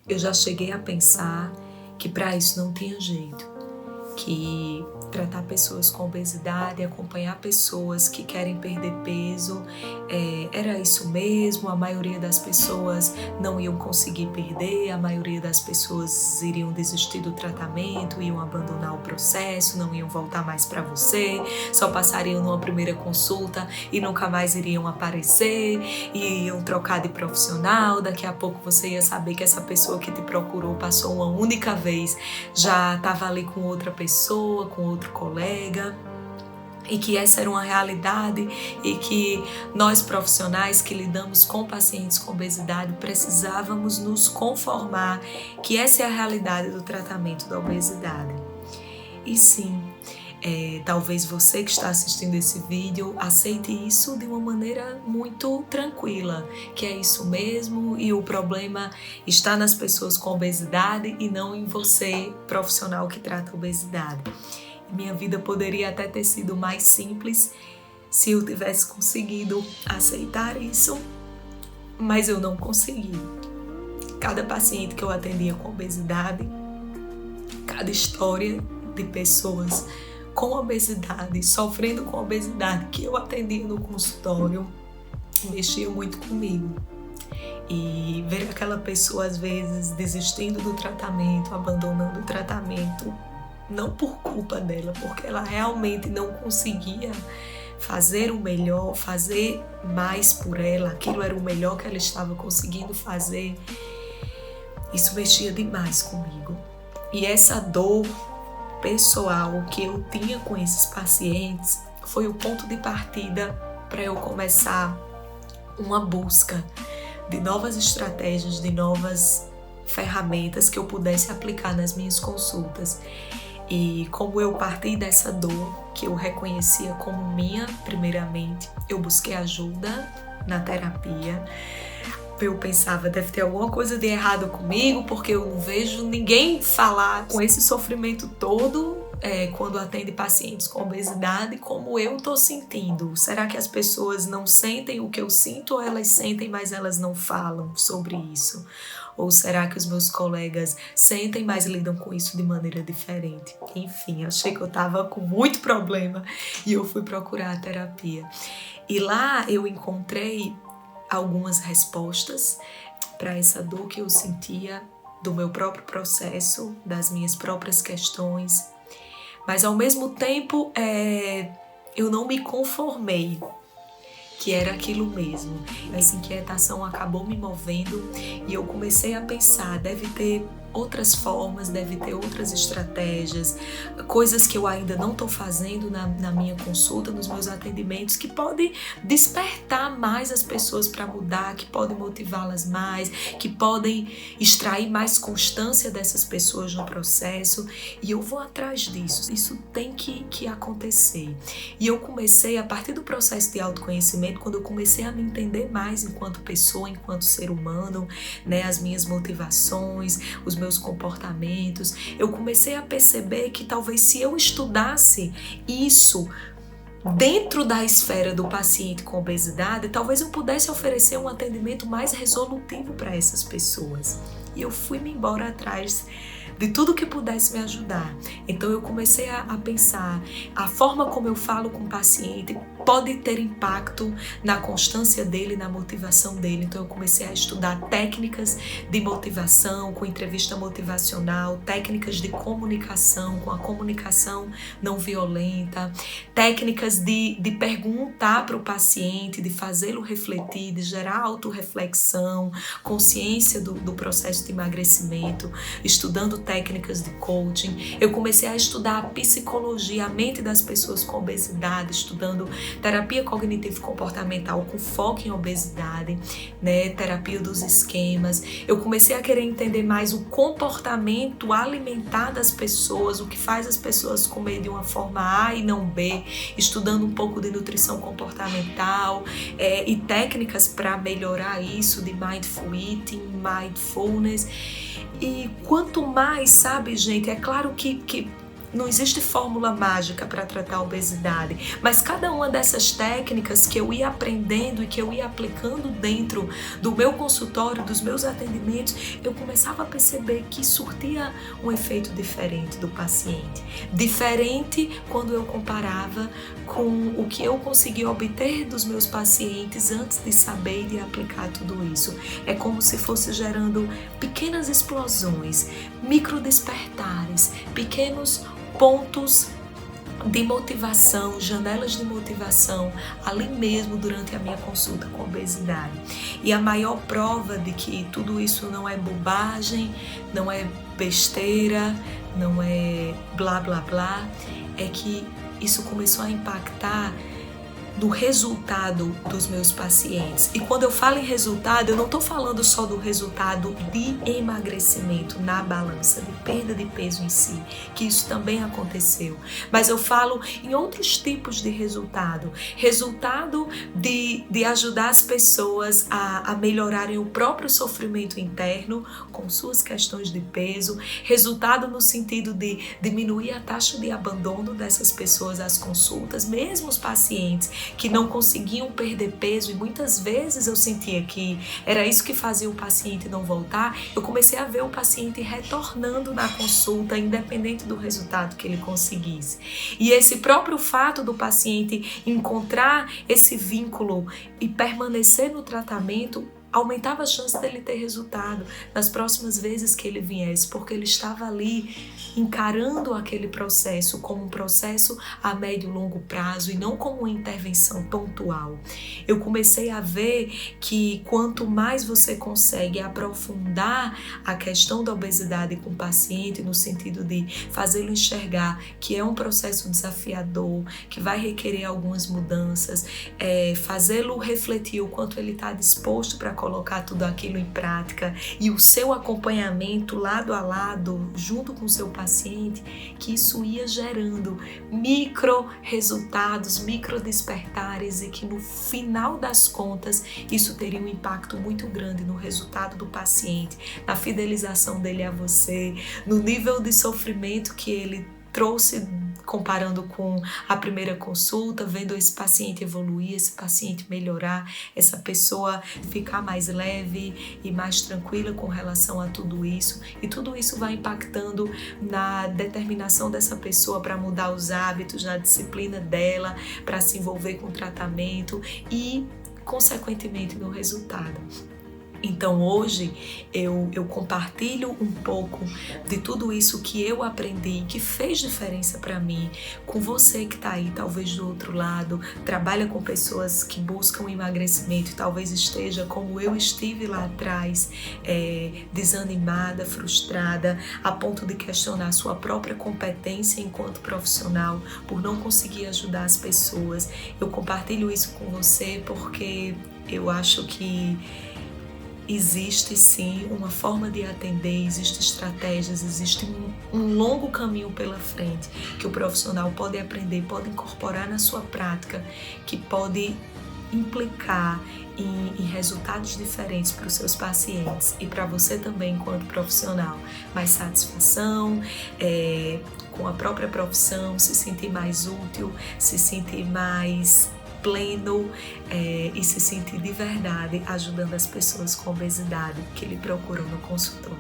Eu já cheguei a pensar que para isso não tinha jeito, que tratar pessoas com obesidade, acompanhar pessoas que querem perder peso, era isso mesmo, a maioria das pessoas não iam conseguir perder, a maioria das pessoas iriam desistir do tratamento, iam abandonar o processo, não iam voltar mais para você, só passariam numa primeira consulta e nunca mais iriam aparecer, e iam trocar de profissional, daqui a pouco você ia saber que essa pessoa que te procurou passou uma única vez, já estava ali com outra pessoa, com outro colega, e que essa era uma realidade e que nós profissionais que lidamos com pacientes com obesidade precisávamos nos conformar que essa é a realidade do tratamento da obesidade. E sim, talvez você que está assistindo esse vídeo aceite isso de uma maneira muito tranquila, que é isso mesmo e o problema está nas pessoas com obesidade e não em você, profissional que trata a obesidade. Minha vida poderia até ter sido mais simples se eu tivesse conseguido aceitar isso, mas eu não consegui. Cada paciente que eu atendia com obesidade, cada história de pessoas com obesidade, sofrendo com obesidade que eu atendia no consultório, mexia muito comigo. E ver aquela pessoa às vezes desistindo do tratamento, abandonando o tratamento, não por culpa dela, porque ela realmente não conseguia fazer o melhor, fazer mais por ela, aquilo era o melhor que ela estava conseguindo fazer, isso mexia demais comigo. E essa dor pessoal que eu tinha com esses pacientes foi o ponto de partida para eu começar uma busca de novas estratégias, de novas ferramentas que eu pudesse aplicar nas minhas consultas. E como eu parti dessa dor que eu reconhecia como minha, primeiramente, eu busquei ajuda na terapia. Eu pensava, deve ter alguma coisa de errado comigo, porque eu não vejo ninguém falar com esse sofrimento todo quando atende pacientes com obesidade, como eu estou sentindo. Será que as pessoas não sentem o que eu sinto ou elas sentem, mas elas não falam sobre isso? Ou será que os meus colegas sentem, mas lidam com isso de maneira diferente? Enfim, achei que eu estava com muito problema e eu fui procurar a terapia. E lá eu encontrei algumas respostas para essa dor que eu sentia do meu próprio processo, das minhas próprias questões. Mas ao mesmo tempo, eu não me conformei que era aquilo mesmo. Essa inquietação acabou me movendo e eu comecei a pensar, deve ter outras formas, deve ter outras estratégias, coisas que eu ainda não estou fazendo na minha consulta, nos meus atendimentos, que podem despertar mais as pessoas para mudar, que podem motivá-las mais, que podem extrair mais constância dessas pessoas no processo, e eu vou atrás disso. Isso tem que acontecer. E eu comecei, a partir do processo de autoconhecimento, quando eu comecei a me entender mais enquanto pessoa, enquanto ser humano, né, as minhas motivações, os meus comportamentos, eu comecei a perceber que talvez se eu estudasse isso dentro da esfera do paciente com obesidade, talvez eu pudesse oferecer um atendimento mais resolutivo para essas pessoas. E eu fui-me embora atrás de tudo que pudesse me ajudar. Então eu comecei a pensar, a forma como eu falo com o paciente pode ter impacto na constância dele, na motivação dele. Então eu comecei a estudar técnicas de motivação, com entrevista motivacional, técnicas de comunicação, com a comunicação não violenta, técnicas de perguntar para o paciente, de fazê-lo refletir, de gerar autorreflexão, consciência do processo de emagrecimento, estudando técnicas de coaching. Eu comecei a estudar a psicologia, a mente das pessoas com obesidade, estudando terapia cognitivo-comportamental com foco em obesidade, né, terapia dos esquemas. Eu comecei a querer entender mais o comportamento alimentar das pessoas, o que faz as pessoas comer de uma forma A e não B, estudando um pouco de nutrição comportamental e técnicas para melhorar isso, de mindful eating, mindfulness. E quanto mais, sabe, gente, é claro que não existe fórmula mágica para tratar a obesidade, mas cada uma dessas técnicas que eu ia aprendendo e que eu ia aplicando dentro do meu consultório, dos meus atendimentos, eu começava a perceber que surtia um efeito diferente do paciente. Diferente quando eu comparava com o que eu conseguia obter dos meus pacientes antes de saber e de aplicar tudo isso. É como se fosse gerando pequenas explosões, micro despertares, pequenos pontos de motivação, janelas de motivação, ali mesmo durante a minha consulta com obesidade. E a maior prova de que tudo isso não é bobagem, não é besteira, não é blá blá blá, é que isso começou a impactar no resultado dos meus pacientes. E quando eu falo em resultado, eu não estou falando só do resultado de emagrecimento na balança, de perda de peso em si, que isso também aconteceu, mas eu falo em outros tipos de resultado. Resultado de ajudar as pessoas a melhorarem o próprio sofrimento interno com suas questões de peso. Resultado no sentido de diminuir a taxa de abandono dessas pessoas às consultas, mesmo os pacientes que não conseguiam perder peso, e muitas vezes eu sentia que era isso que fazia o paciente não voltar. Eu comecei a ver o paciente retornando na consulta, independente do resultado que ele conseguisse. E esse próprio fato do paciente encontrar esse vínculo e permanecer no tratamento aumentava a chance dele ter resultado nas próximas vezes que ele viesse, porque ele estava ali encarando aquele processo como um processo a médio e longo prazo e não como uma intervenção pontual. Eu comecei a ver que quanto mais você consegue aprofundar a questão da obesidade com o paciente, no sentido de fazê-lo enxergar que é um processo desafiador, que vai requerer algumas mudanças, fazê-lo refletir o quanto ele está disposto para colocar tudo aquilo em prática, e o seu acompanhamento lado a lado, junto com o seu paciente, que isso ia gerando micro resultados, micro despertares, e que no final das contas isso teria um impacto muito grande no resultado do paciente, na fidelização dele a você, no nível de sofrimento que ele trouxe comparando com a primeira consulta, vendo esse paciente evoluir, esse paciente melhorar, essa pessoa ficar mais leve e mais tranquila com relação a tudo isso. E tudo isso vai impactando na determinação dessa pessoa para mudar os hábitos, na disciplina dela, para se envolver com o tratamento e, consequentemente, no resultado. Então hoje eu compartilho um pouco de tudo isso que eu aprendi, que fez diferença para mim, com você que está aí talvez do outro lado, trabalha com pessoas que buscam emagrecimento e talvez esteja como eu estive lá atrás, desanimada, frustrada, a ponto de questionar sua própria competência enquanto profissional por não conseguir ajudar as pessoas. Eu compartilho isso com você porque eu acho que existe sim uma forma de atender, existem estratégias, existe um longo caminho pela frente que o profissional pode aprender, pode incorporar na sua prática, que pode implicar em resultados diferentes para os seus pacientes e para você também enquanto profissional. Mais satisfação com a própria profissão, se sentir mais útil, se sentir mais pleno e se sentir de verdade ajudando as pessoas com obesidade que lhe procuram no consultório.